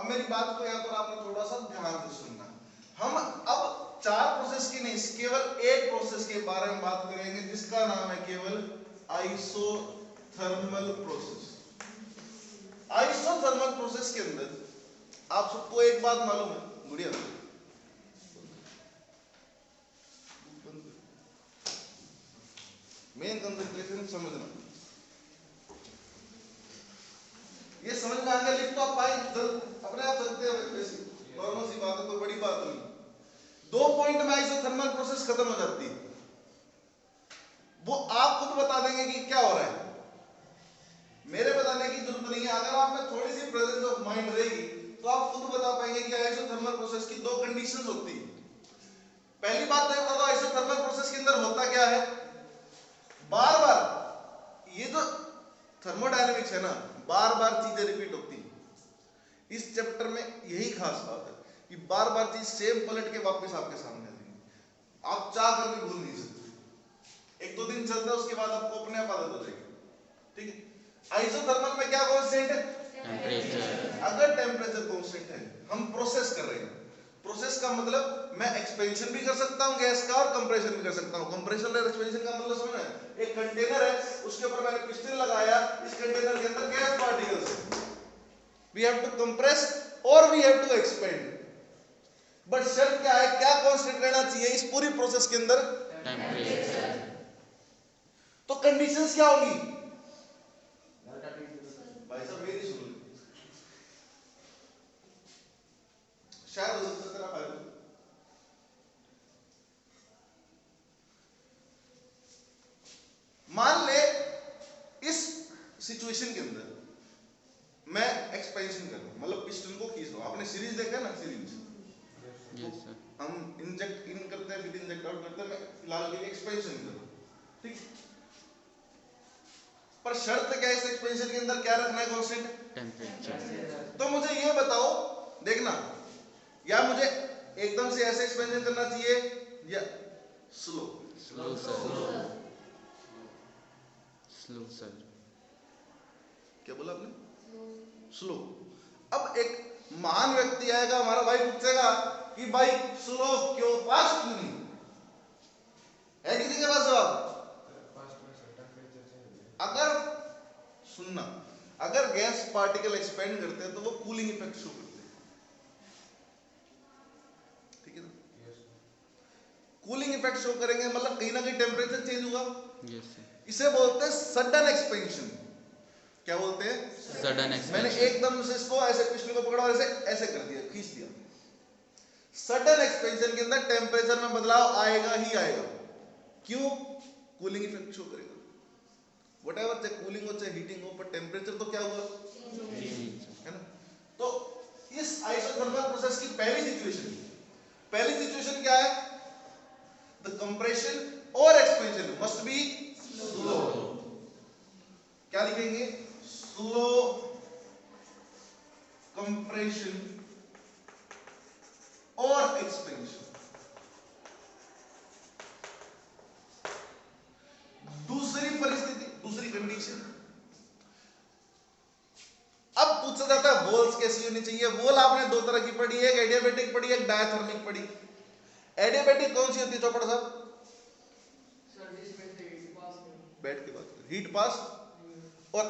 अब मेरी बात को यहाँ पर आपने थोड़ा सा ध्यान से सुनना। हम अब 4 प्रोसेस की नहीं, केवल एक प्रोसेस के बारे में बात करेंगे जिसका नाम है केवल आइसोथर्मल प्रोसेस। आइसोथर्मल प्रोसेस के अंदर आप सबको एक बात मालूम है, गुड़िया मेन कंसंट्रेशन समझना, ये समझ में आ गया। लिख तो आप पाए अपने आप सकते हो, वैसे नॉर्मल सी बात है, कोई बड़ी बात नहीं। 2 पॉइंट में आइसोथर्मल प्रोसेस खत्म हो जाती है। वो आप खुद बता देंगे कि क्या हो रहा है, मेरे बताने की जरूरत नहीं है। अगर आप में थोड़ी सी प्रेजेंस ऑफ माइंड रहेगी तो आप खुद बता पाएंगे कि आइसोथर्मल प्रोसेस की 2 कंडीशंस होती है। पहली बात तो बता दो, आइसोथर्मल प्रोसेस के अंदर होता क्या है, बार बार ये जो थर्मोडायनेमिक्स है ना, बार बार चीजें रिपीट होती है। इस चैप्टर में यही खास बात है कि बार बार चीज सेम पलट के वापस आपके सामने आती है। आप चाह कर भी भूल नहीं सकते। 1-2 दिन चलता है, उसके बाद आपको अपने आप आदत हो जाएगी, ठीक है। आइसोथर्मल में क्या कांस्टेंट है, टेंपरेचर। अगर टेम्परेचर कांस्टेंट है, हम प्रोसेस कर रहे हैं, प्रोसेस का मतलब मैं एक्सपेंशन भी कर सकता हूं गैस का और कंप्रेशन भी कर सकता हूं। कंप्रेशन और एक्सपेंशन का मतलब समझ में, एक कंटेनर है, उसके ऊपर मैंने पिस्टन लगाया, इस कंटेनर के अंदर गैस पार्टिकल्स है, वी हैव टू कंप्रेस और we have to expand. But शर्त क्या है, क्या कांस्टेंट रहना चाहिए इस पूरी प्रोसेस के अंदर, टेम्परेचर। तो कंडीशंस क्या होगी भाई साहब, मेरी सुन लो, शायद हो सकता है तेरा फायदा। मान ले इस सिचुएशन के अंदर मैं एक्सपेंशन कर रहा हूं, मतलब पिस्टन को खींच रहा हूं। आपने सीरीज देखा है ना, सीरीज हम इंजेक्ट इन करते हैं फिर इंजेक्ट आउट करते हैं, मैं फिलहाल के लिए एक्सपेंशन कर रहा हूं, ठीक। पर शर्त क्या है इस एक्सपेंशन के अंदर, क्या रखना है कांस्टेंट, टेंपरेचर। तो मुझे ये बताओ, देखना, या मुझे एकदम से ऐसे एक्सपेंशन करना चाहिए या slow, slow sir, slow sir, क्या बोला आपने, स्लो। अब एक महान व्यक्ति आएगा, हमारा भाई पूछेगा कि भाई स्लो क्यों, फास्ट क्यों नहीं, है किसी के पास जवाब? अगर सुनना, अगर गैस पार्टिकल एक्सपेंड करते हैं तो वो कूलिंग इफेक्ट शो करते हैं, ठीक है ना। कूलिंग इफेक्ट शो करेंगे मतलब कहीं ना कहीं टेम्परेचर चेंज हुआ। इसे बोलते हैं सडन एक्सपेंशन। क्या बोलते हैं, सडन एक्सपेंशन। मैंने एकदम से इसको ऐसे पिस्टन को पकड़ा और ऐसे ऐसे कर दिया, खींच दिया। सडन एक्सपेंशन के अंदर टेम्परेचर में बदलाव आएगा ही आएगा। क्यों, कूलिंग इफेक्ट शो करेगा। व्हाटएवर, चाहे कूलिंग हो चाहे हीटिंग हो, पर टेम्परेचर तो क्या हुआ, है ना। तो इस आइसोथर्मल प्रोसेस की पहली सिचुएशन क्या है, द कंप्रेशन और एक्सपेंशन मस्ट बी स्लो। क्या लिखेंगे, स्लो कंप्रेशन और एक्सपेंशन। दूसरी परिस्थिति, दूसरी कंडीशन, अब पूछा जाता है वॉल्स कैसी होनी चाहिए। वॉल आपने 2 तरह की पढ़ी है, एक एडियाबैटिक पढ़ी है, एक डायथर्मिक पढ़ी। एडियाबैटिक कौन सी होती है चौपड़ साहब, बैठ के बात कर, हीट पास। और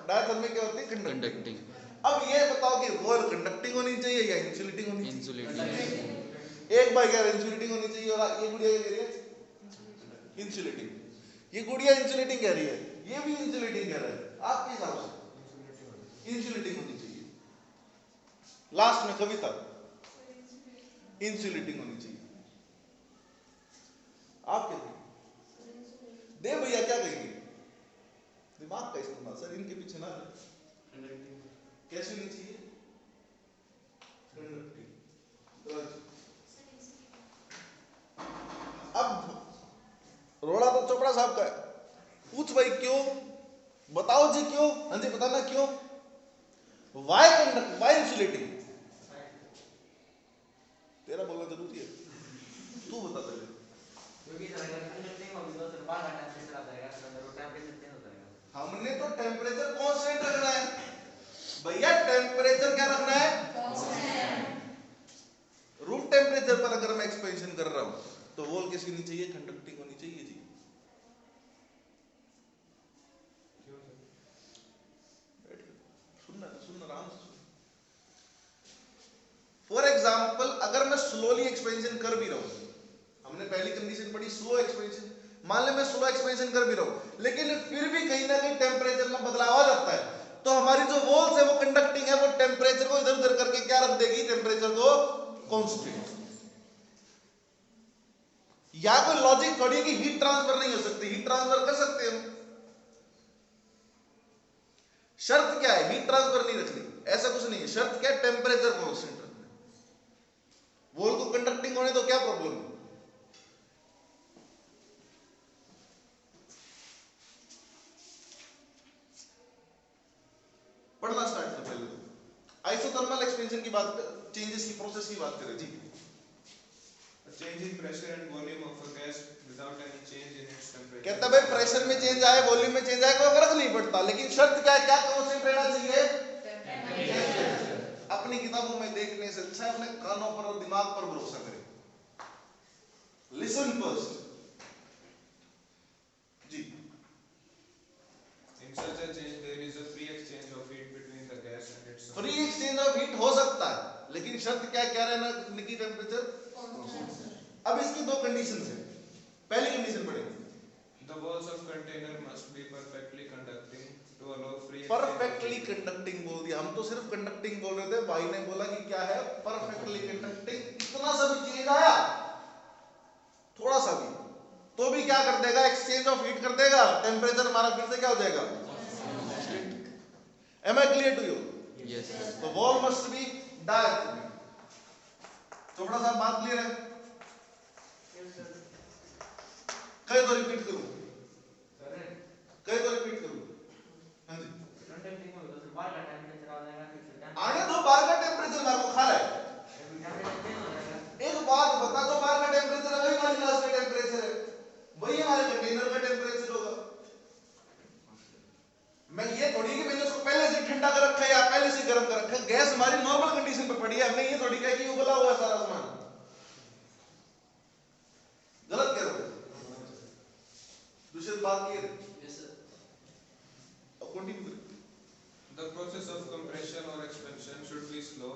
डायथर्मिक क्या होती है, कंडक्टिंग। अब ये बताओ कि वॉल कंडक्टिंग होनी चाहिए या इंसुलेटिंग होनी चाहिए? इंसुलेटिंग। एक भाई कह रहा है इंसुलेटिंग होनी चाहिए और ये गुड़िया कह रही है इंसुलेटिंग। ये गुड़िया इंसुलेटिंग कह रही है, ये भी इंसुलेटिंग कह रहा है। आपके हिसाब से इंसुलेटिंग होनी चाहिए, लास्ट में कविता इंसुलेटिंग होनी चाहिए। आप क्या कहेंगे, दे भैया क्या कहेंगे, दिमाग का इस्तेमाल सर, इनके पीछे ना कैसे होनी चाहिए, कंडक्टिंग। अब रोड़ा तो चोपड़ा साहब का है, पूछ भाई क्यों, बताओ जी क्यों, हाँ जी बताना क्यों, वाई कंडक्ट, वाई इंसुलेटिंग, तेरा बोलना जरूरी है, तू बता पहले। हमने तो टेम्परेचर कांस्टेंट रखना है भैया, टेम्परेचर क्या रखना है, रूम टेम्परेचर पर अगर मैं एक्सपेंशन कर रहा हूं तो वॉल किसकी होनी चाहिए, कंडक्टिंग होनी चाहिए जी। सुनना आराम से। फॉर एग्जाम्पल अगर मैं स्लोली एक्सपेंशन कर भी रहा हूं, हमने पहली कंडीशन पढ़ी स्लो एक्सपेंशन, मान ले मैं स्लो एक्सपेंशन कर भी रहा हूं लेकिन फिर भी कहीं ना कहीं टेम्परेचर में बदलाव आ जाता है, तो हमारी जो वॉल्स है वो कंडक्टिंग है, वो टेम्परेचर को इधर उधर करके क्या रख देगी, टेम्परेचर को कांस्टेंट। या कोई लॉजिक थोड़ी कि हीट ट्रांसफर नहीं हो सकती, हीट ट्रांसफर कर सकते हैं, शर्त क्या है, हीट ट्रांसफर नहीं रखनी, ऐसा कुछ नहीं है, शर्त क्या है, टेम्परेचर कांस्टेंट रखना है। वॉल को कंडक्टिंग होने तो क्या प्रॉब्लम है, पढ़ना स्टार्ट कर पहले तो आइसोथर्मल एक्सपेंशन की बात, चेंजेस की प्रोसेस की बात करें जी। A change in pressure and volume of a gas without any change in its temperature. कहता भाई प्रेशर में चेंज आए, वॉल्यूम में चेंज आए, कोई फर्क नहीं पड़ता, लेकिन शर्त क्या है, क्या कांस्टेंट रहना चाहिए, अपनी किताबों में देखने से अच्छा है अपने कानों पर और दिमाग पर भरोसा करें। लिसन फर्स्ट जी। In such a change, there is a free exchange of heat between the gas and its. Free exchange of heat हो सकता है, लेकिन शर्त क्या क्या रहना, की टेम्परेचर। अब इसकी दो कंडीशन है, पहली कंडीशन पढ़ेंगे, The walls of container must be perfectly conducting to allow free. Perfectly conducting बोल दिया, हम तो सिर्फ कंडक्टिंग बोल रहे थे, भाई ने बोला कि क्या है परफेक्टली कंडक्टिंग, इतना सा भी चेंज आया थोड़ा सा भी तो भी क्या कर देगा, एक्सचेंज ऑफ हीट कर देगा, टेम्परेचर हमारा फिर से क्या हो जाएगा, am I clear to you, Yes. तो wall must be direct. Chopra साहब बात क्लियर है, कहे तो रिपीट करूं, कहे तो रिपीट करूं, हाँ जी आने दो, बाहर का टेम्परेचर मार को खा रहा है, एक बात बता दो, बाहर का टेम्परेचर है वही हमारी ग्लास का टेम्परेचर है, वही हमारे कंटेनर का टेम्परेचर होगा। मैं ये थोड़ी कि मैंने उसको पहले से ठंडा कर रखा है या पहले से गर्म कर रखा है, गैस हमारी नॉर्मल कंडीशन पे पड़ी है, हमने ये थोड़ी कहा कि उबला हुआ है सारा सामान, गलत कह रहे हो। दूसरी बात ये The process of compression or expansion should be slow,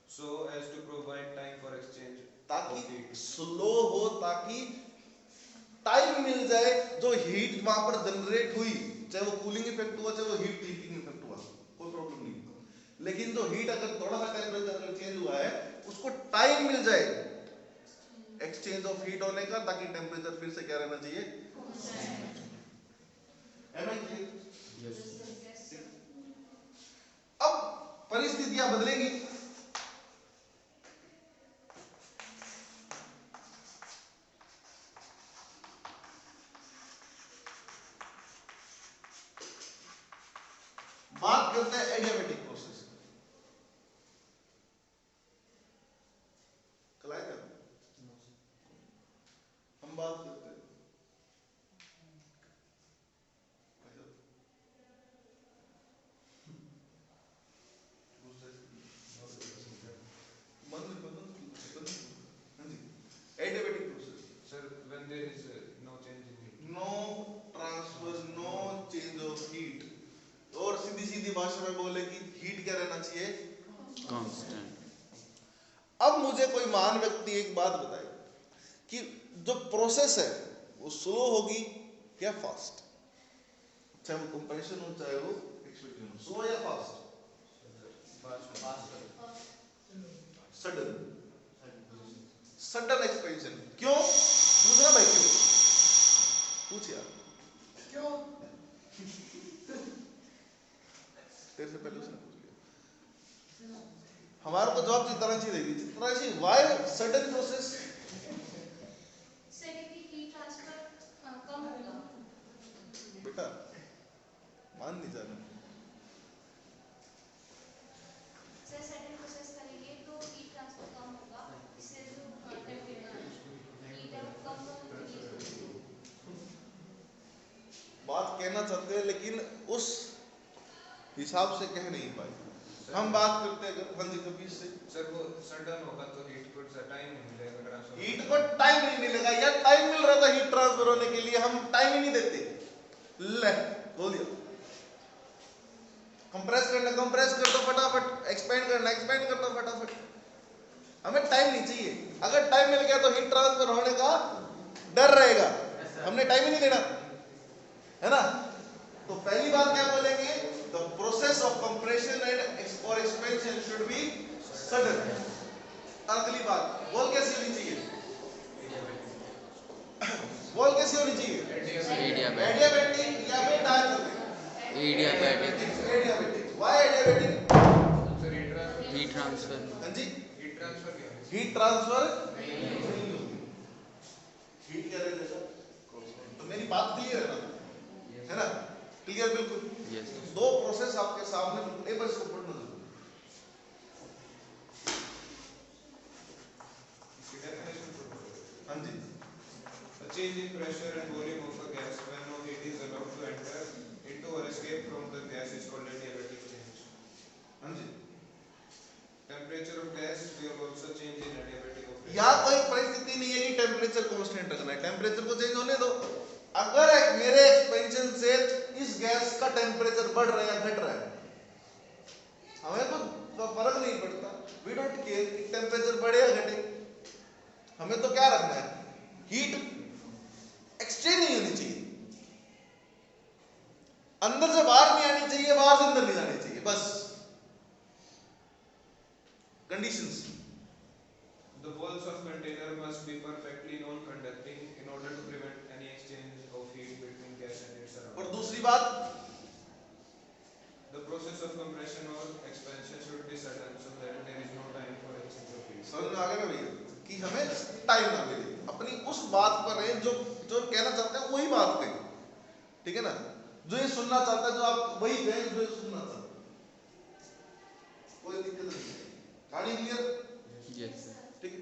so as to provide time for exchange. ताकि स्लो हो, ताकि टाइम मिल जाए, जो हीट वहां पर जनरेट हुई, चाहे वो कूलिंग इफेक्ट हुआ चाहे वो हीट हीटिंग इफेक्ट हुआ, कोई प्रॉब्लम नहीं, लेकिन जो हीट अगर थोड़ा सा टेम्परेचर अगर चेंज हुआ है उसको टाइम मिल जाए एक्सचेंज ऑफ हीट होने का, ताकि टेम्परेचर फिर से क्या रहना चाहिए। Am I clear? Yes. अब परिस्थितियां बदलेंगी, बात करते हैं एडियाबेटिक प्रोसेस, कल आएगा हम बात करते हैं adiabatic process, Sir, when there is no change in heat. No transfer, no change of heat, और सीधी सीधी भाषा में बोले कि हीट क्या रहना चाहिए, Constant. अब मुझे कोई महान व्यक्ति एक बात बताए कि जो प्रोसेस है वो स्लो होगी या फास्ट, चाहे वो कंप्रेशन हो चाहे वो एक्सपेंशन हो, स्लो या फास्ट, सडन, सडन एक्सपेंशन, क्यों पूछना भाई, क्यों पूछ यार, क्यों तेरे से पहले उसने पूछ लिया, हमारे को जवाब जिस तरह देगी, जिस तरह से व्हाई सडन प्रोसेस, बेटा मान नहीं जाना, बात कहना चाहते हैं लेकिन उस हिसाब से कह नहीं पाए, हम बात करते हैं हाँ जी कभी से सर वो सडन होगा तो हीट को टाइम नहीं मिलेगा ट्रांसफर। हीट को टाइम नहीं मिलेगा या टाइम मिल रहा था हीट ट्रांसफर होने के लिए, हम टाइम ही नहीं देते। ले बोल दिया। कंप्रेस करना कंप्रेस कर दो फटाफट, एक्सपेंड करना एक्सपेंड कर दो फटाफट, हमें टाइम नहीं चाहिए। अगर टाइम मिल गया तो हीट ट्रांसफर होने का डर रहेगा, हमने टाइम ही नहीं देना, है ना। तो पहली बात क्या बोलेंगे, the process of compression and और एक्सपेंशन शुड बी सडन। अगली बात बोल कैसी होनी चाहिए, बोल कैसी होनी चाहिए, Adiabatic. एडियाबैटिक या फिर dynamic. Adiabatic. Adiabatic, why adiabatic? Sir heat Heat transfer transfer. हाँ जी, हीट ट्रांसफर क्या है? हीट ट्रांसफर नहीं होगी। हीट क्या रहेगा, तो मेरी बात क्लियर है ना, है ना, क्लियर बिल्कुल। Yes. दो प्रोसेस आपके सामने, एक बार इसको पढ़ना जरूर। इसकी डेफिनेशन तो हाँ जी, a change in pressure and volume of a gas when no heat is allowed to enter into or escape from the gas is called adiabatic change. हाँ जी। Temperature of gas will also change in adiabatic operation. यहाँ कोई परिस्थिति नहीं है कि temperature constant रखना है, temperature को चेंज होने दो। अगर मेरे एक्सपेंशन से इस गैस का टेम्परेचर बढ़ रहा है या घट रहा है, हमें तो फर्क नहीं पड़ता, वी डोंट केयर कि टेम्परेचर बढ़े या घटे। हमें तो क्या रखना है, हीट एक्सचेंज नहीं होनी चाहिए, अंदर से बाहर नहीं आनी चाहिए, बाहर से अंदर नहीं जानी चाहिए, बस conditions. The walls of container must be perfectly non-conducting in order to prevent any exchange of heat between gas and its surroundings. और दूसरी बात, The process of compression or expansion should be sudden so that there is no time for exchange of heat. समझ में आ गया ना भैया, कि हमें टाइम ना मिले, अपनी उस बात पर रहे जो जो कहना चाहते हैं वही बात कहें, ठीक है ना, जो ये सुनना चाहता है जो आप वही कहें जो ये सुनना चाहता है, कोई दिक्कत नहीं है। कहानी क्लियर, Yes, sir. ठीक है।